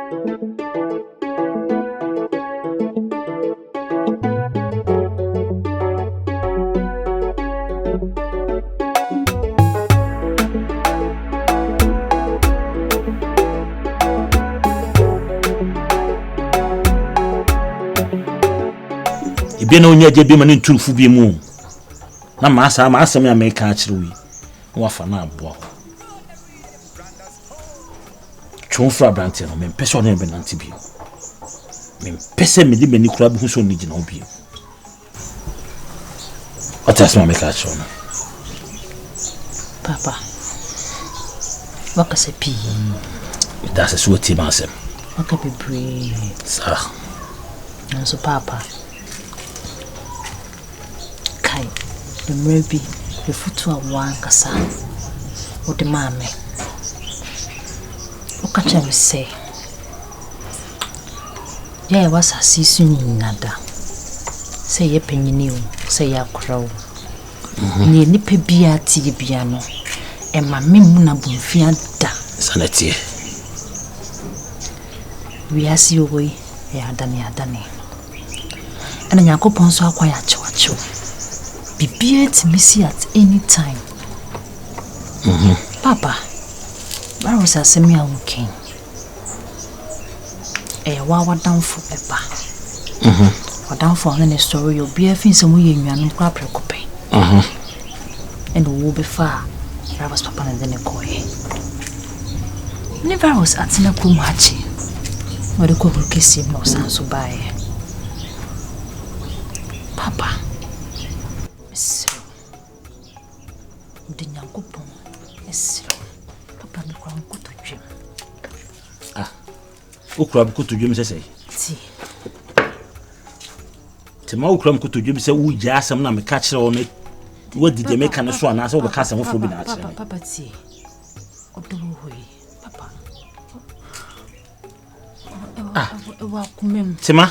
Be no nya be man into fu bi mu na ma asem ya me ka akire wi wa fa na abo chonfra brante no me pese ona be nante bi me pese me di mani kura bi hu so ni gina obi atas ma me ka akire na papa wakase pi that's so ti ma asem waka be sa so papa the maybe the foot of one cassa or the mammy. What can you say? Yeah, was a season in nada. Say a penny new, say a crow. Near nippy beer tea piano, and my mimuna bunfianta. Sanity. We are see you way, Dani. And a yanko ponso quiet choacho. Be beer to me see at any time. Papa, where was a semi king? A wawa down for a bar. Or down for any story, you'll be a fin some way in your crap recope. And will be far. I was papa and then a coy. Never was at Sinakumachi. Where the cook will kiss him no sound so by. Papa. Papa me kwa mkuto jim. Ukura mkuto jim say. Ti. Tema ukura mkuto jim say wo gya asem na me ka kire wo me. Wo dide me kan so ana say wo be ka asem fo bi na kire. Papa ti. Odo hoyi. Papa. Wa kumem. Tema.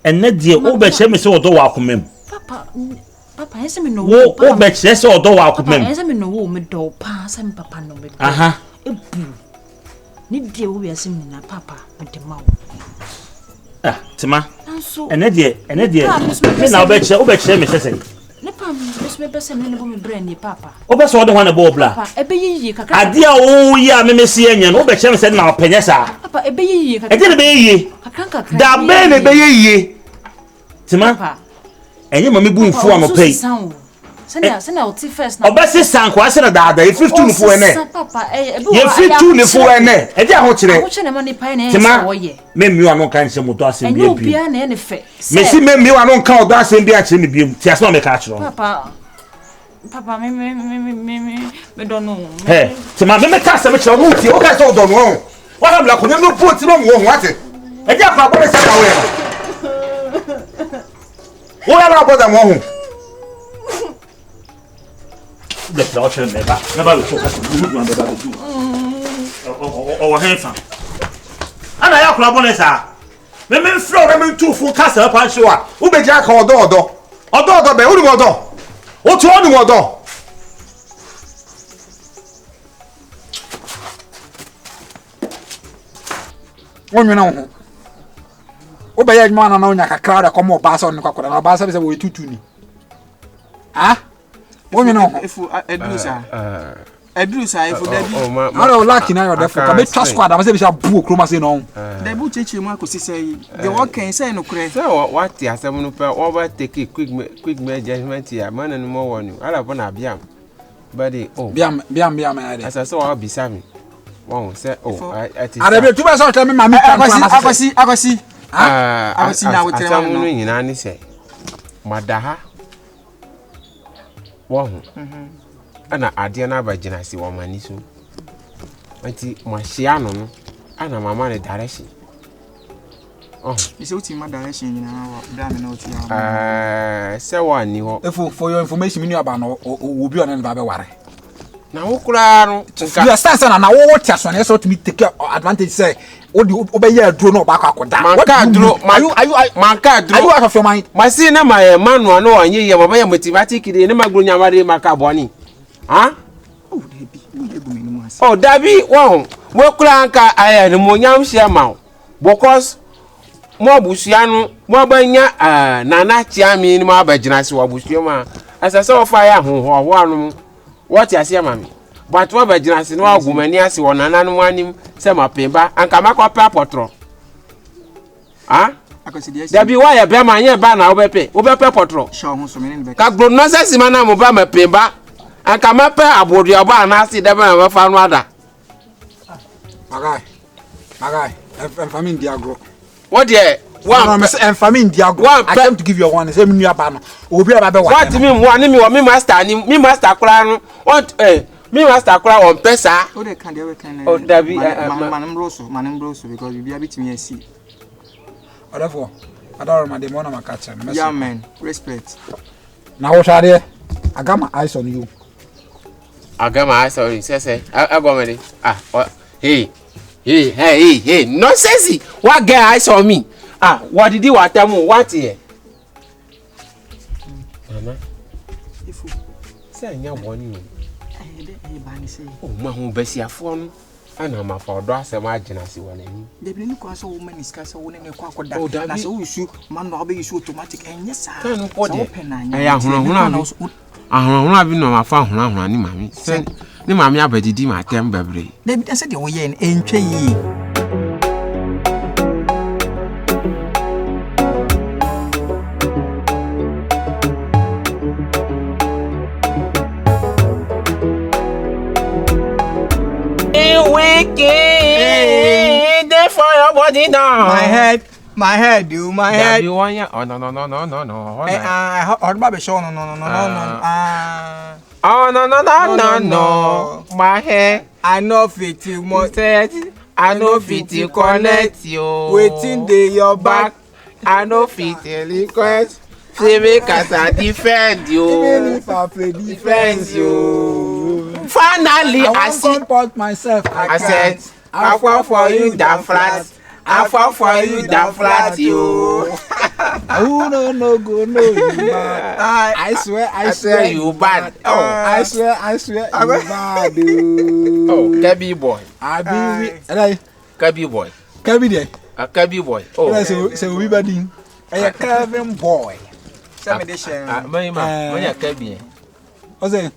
Enne die wo be kire me say odo wa kumem. Papa, ese me no wo be kire say odo wa kumem. Ese me no wo me do pa say me papa no me. Aha. Ebu. Ni die wo be ase me na papa me de ma wo. Tema. Enne die me na wo be kire me say. Ne pa me be se me ne bo me brain ni papa. Wo be so odo ho na bo bla. Papa, ebe yiyi kakra. Ade a wo yi a me mesi anya no wo be kire me say na openye sa. Papa, ebe yiyi kakra. Ede ne be yiyi. Kakra. Da be ne be yiyi. Tema. Papa. Enye mama bu nfu amopei. Sena o ti first na. Obese sanko ase na daada e 52 nfu ene. Papa, ye 52 nfu ene. E di aho kire. Aho kire ma ni pa na e so ye. Memmi wa no kan se moto ase bi. Enye obia na e ne fe. Mesi memmi wa no kan odo ase bi a kire me bi. Ti ase ma me ka kire. Papa, me don't know. Hey, Tema me ka se me kire no ti. O ka se odo no. Wa ha bla ko ne no put no mo ho ate. E di afa bo se ka we. O ya na boda mo ho. The daughter never will focus on good one never do. Or handsome. And I have bonesa. Me flow me two full castle up and show up. Who be jack or door? Or door be only door. What you only door? One you know. Obey man and on a crowd come up pass on the cocoa and pass away to ni. Ah? What you know? If Edrusa, if I don't like now, therefore, come trust squad. I say, boo, Chroma say no. The butcher Marcus say, the work can say no crazy. So, what the assembly over take a quick judgment here, man and more on you. I don't want to be buddy. Oh, biam, as I saw, I'll be Sammy. Won't say, oh, I never too much. Tell me, mammy, I see now what I'm doing in any say. Madaha. Wow. Ana adiana ba jina si wo mani so. Anti mahia no ana mama ne direction. Oh, is what my direction na bra me na oti say one ni ho. For your information, me knew about no obi on ba be ware. Na wo kura no. You stand na wo tia so na so to me take advantage say odi obeye aduro no ba kwa koda. Manka aduro. Manka aduro. Are you out of your mind? My see na my man no no anye ye baba ya motivatic de ne magro nyamare maka boni. Huh? Oh, Debbie, oh, Debbie, wow. wo kura anka aya ne monyam hia ma because mo busua no mo banya nana chiami ni mo abagina se wo busua ma asase wo fa ya ho anu what ya se ma me but wo abagina se no agumani ase wo nana no anim se ma pemba anka makwa potro Dabi wa ya be ma yen ba na wo be pe potro sure ho so me ne be ka gro no se sima na mo ba ma pemba anka ma pe abodu oba na ase de ba ma fa no ada Magai, family diagro. What there? One family diagro. I came to give you one. Say me abano. Obi ababe wa. What me one me master kura no. What me master kura on pesa. Oh they can they can. Oh Dabi manem broso because you be abitimi asi. Therefore, I don't remember the one catch. Yeah man, respect. Now what are they? I got my eyes on you. I got my eyes on you. Say I go ready. Hey, nonsense. What get eyes on me? What did you want to do? What here? Mama, if you say you want you, oh, my home Bessie, a phone, and I'm a for dress and margin as you want. The blue cross of woman is cast away in a quack. Oh, that's all you shoot. Man, I'll be automatic. And yes, I am I been on my phone. I'm mammy. Send the mammy abedi di my temper. They said you're in entry. For your body down. My head, do my head. You want ya? Oh no. I heard Bobby show no. Oh no. My head. I know fit you more said. I know fit you connect you. Waiting day your back. I know fit you request. Say make us defend you. Even if I play defense you. Finally, I support myself. I said, I fall for you down flat. I fall for you down flat, you. Oh no, go no, you bad. I swear you bad. Oh, I swear you bad. Oh, Kabby boy. I be Kabby boy. Kabby there. A Kabby boy. Oh, so we bad. A Kevin boy. My Kabby. What's it?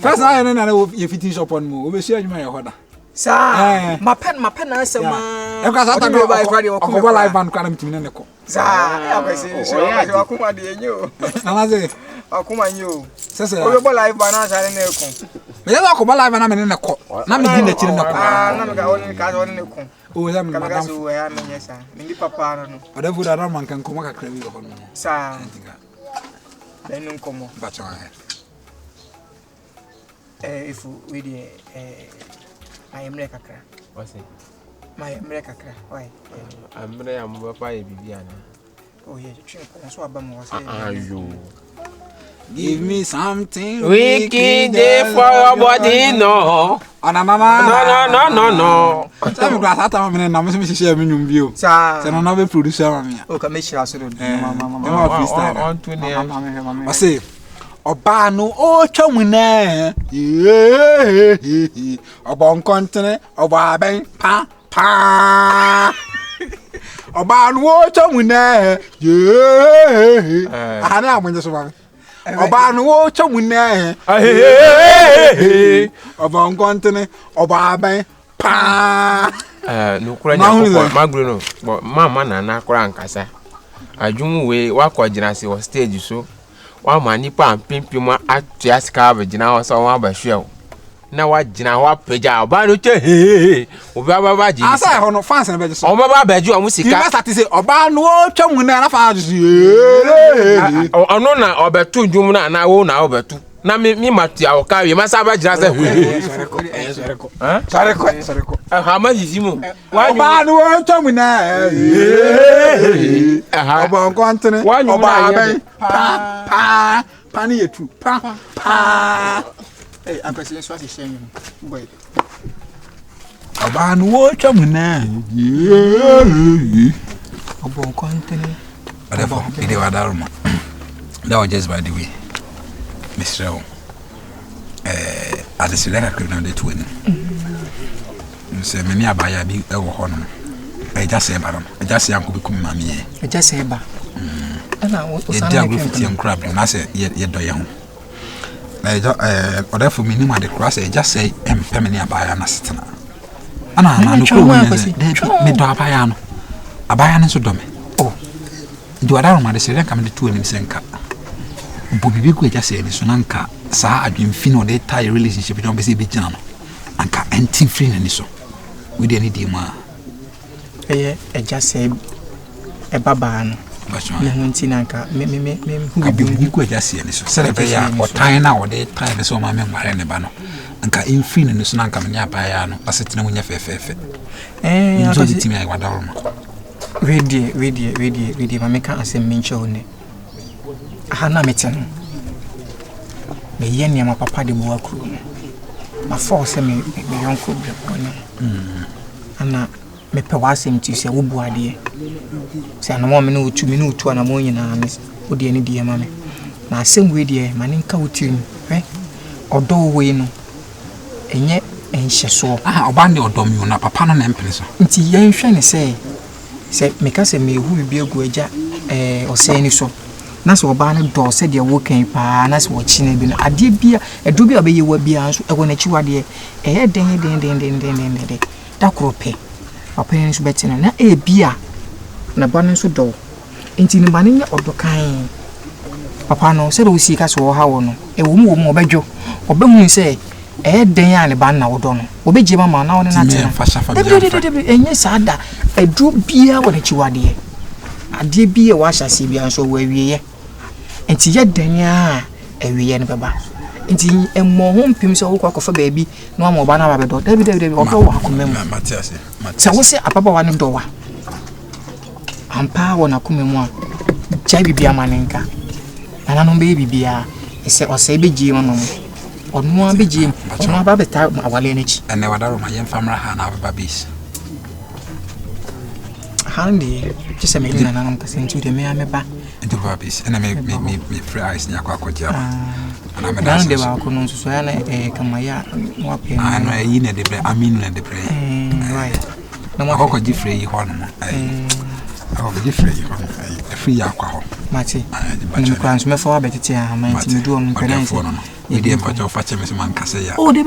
First I know you finish up on me. We share my order. Sir, my pen answer ma. E ka sa ta go ba live band kwa na mitimi ne ko. Sir, I say akuma de enyo. Na say akuma nyo. Sese. O go live band answer ne ko. Me ya ko ba live na me ne ko. Na me di na chiri ne ko. Na me ga woni ka woni ne ko. O ya me madam. madam. So ya me nyesa. Me di papa no. Oda fu da ran man kan ko maka krawi ko no. Sir. Enu komo. Ba cha. If we dey I am Rekakra. What's it? My Rekakra. Why? I'm Papa Bibiana. Oh, yeah, that's what Bam was saying. Give me something wicked for your body, no. No. Tell me, glass, I'm going to share me in view. Sir, I'm not a producer. Oh, can make sure I said, I say. Obano o chomune obon kontine obaben pa obano o chomune ana amunje so ba obano o chomune obon kontine obaben pa no kura nya magro no mama na kura nkasa adwum we wakogina se o stage so wa manipa pimpim atua sika abegina ho so wa bahwe na wa gina wa peja oba no che obi ababa ji asa ho no fans na beje so oba ba baju amu sika you start say oba no twam na fa ono na obetu dwum na wo na obetu na mi matua o ka wi masa ba gina se sareko ha ma yizimu oba no twam na oba nkontene oba aben pa ni etu pa I'm president so saying boy oba no twam na oba nkontene whatever ide wadaruma that was just by the way Mr. At the Selena Creek now they twin. say many abaya bi e wo hono e ja se ba no e ja se anko bi kum ma me e ja se ba ana o sa na ke fiti crab na say ye do ye ho na e ja oda for minimum de cross e ja say many abaya na setena ana no ko me do abaya no so do me oh do ada ma de se kan de tu ni senka bobibi ko e ja say ni so nanka sa adwemfi no de tie relationship no be se be gina no anka anti free na ni so we dey need him e just say e baba no me hunti nanka me hu bi ko just say ni so se be ya o tie na o de tie be so ma me ngware ne ba no anka in free na ni so nanka me nya ba ya no asetina munya fefefe nzo di timi ai wadaro ma ready ma me kan asem mencho ne aha na meteno me yenya ma papa de bo akuru no ma force me yonko bi ono ana me pe wasem ti se wo buade se ana mo me no utu ana mo nyina me wo de ni de ma me na asem we de ma ne nka utu ni odo we no enye enhye so oba ne odo mi na papa no na empene so nti yen hwe ne se me ka se me hu bi egu agya ose ni so na so oba ne do se de wo kan pa na se wo chi na bi no ade bia edu bia obeye wa bia so ewo na chi wade den da krope papa yen so betina na bia na ba ne so do enti ne ba ne odo kan papa no se do si ka so ha wo no ewo mu obedwo obehu se den ya ne ba na wo do no obeje mama na wo ne na tena enye sada edu bia wo na chi wade ade bia wa hyase bia so wa wieye enti ye dan a ewieye ne baba enti emmo ho mpim so wo kwakofa baabi na wa mo ba na ba bedo david odo wa akomem Matias sa wo se apapa wa ne do wa ampa wo na komem a chai bibia manenka ana no be bibia ese o se beji mo no onu abeji onu aba beta awale na chi ene wadaro ma yen famra ha na baba base handi just me na na mpase ntu de me ameba into babis and I me free eyes nya kwa koja and I dan de ba ko no so ya na kama ya mo ape I know yi na de bre aminu na de bre right na mo ko ji free ho no ko ji free ho free ya kwa ho mati ni kwa nso me fo abetete ha man ti me do no kwena nso we dey for your fache me man kase ya oh de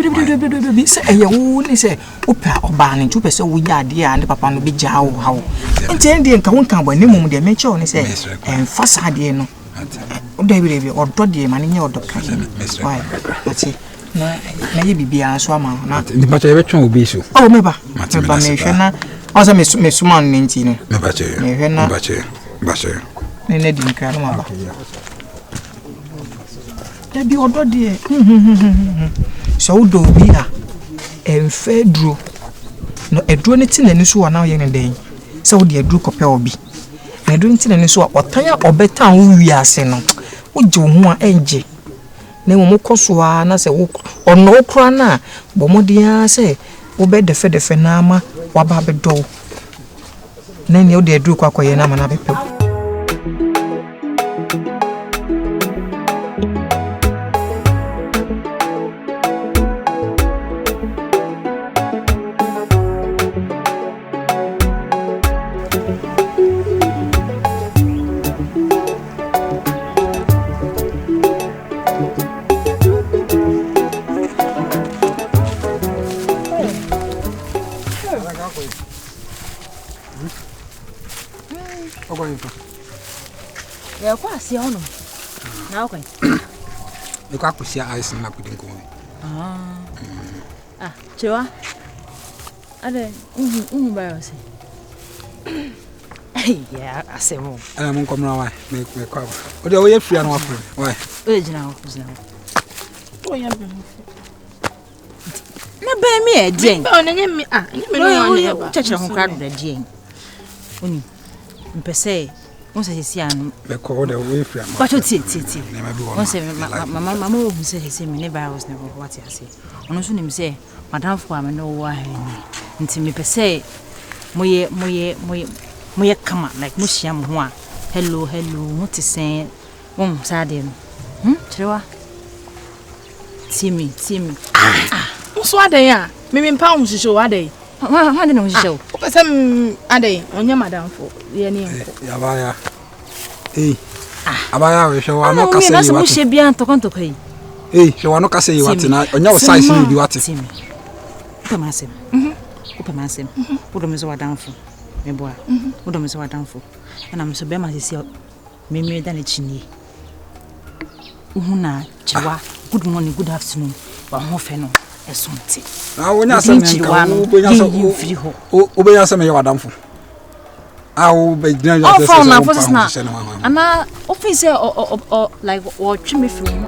se eye wo ni se opa oba ni tu pese wo ya de a ne papa no be ja wo ha wo enti ndi nka won kan bo ne mum de me che ni se fasa de no o de odo de ma ni odo kan mati na ye bibia so ama na ndi ba che be twa obi so oh me ba me hwe na o se me suma no nti no me ba che me hwe na ba che ne di nka no ma ba Debi odo de so do bi a enfe duro no eduro ne ti nani so wa na ye ne den se wo de eduro kope obi na eduro ti nani so a otan a obetan wo wi ase no wo je ho a enje na mo koso a na se wo ono okra na bo modia se wo be defe na ama wa ba be do na ne wo de eduro kwakoye na ma na bepe Ya kwa si ono. Na okwen. E kwa kusia ice na kudin ko. Chewa. Ade, ba yo se. Ya, asemo. Ana mun komra wa me kwa. O de o ye free na wa free. Why? O jina ho. O ya be. Na ba mi e den. O na nyemi nyemi no ya ba. Cheche ho kra do da den. Oni. Mpese on se si an be ko de we free am. But ti. On se mama o hu se me ne virus ne what ya say. Ono so nim se madam fo am no wa ha ni. Nti me pese moye kama like mo hia mo ho a hello mo ti sen won sade no. Trewa. Timi. Nso adan a me mpa wo hihyo adan. Ha de no show. Person ade onya madam for ye ne nko. Ya ba ya. Abaya we hwe wa no kase yi wati. Na so bia ntokon yi. Hwe wa no kase yi wati na onya wo size ni bi wati. Upamasem. Upamasem. Udo so wadanfo. Me boa. Udo so wadanfo. Na me so be ma sisi me da na chinie. Uhuna chiwa. Good morning, good afternoon. Wa ho fe no. Esonte. Wonya asem nka wo be asem ye wadamfo. Be gina yo say na ana office like what me film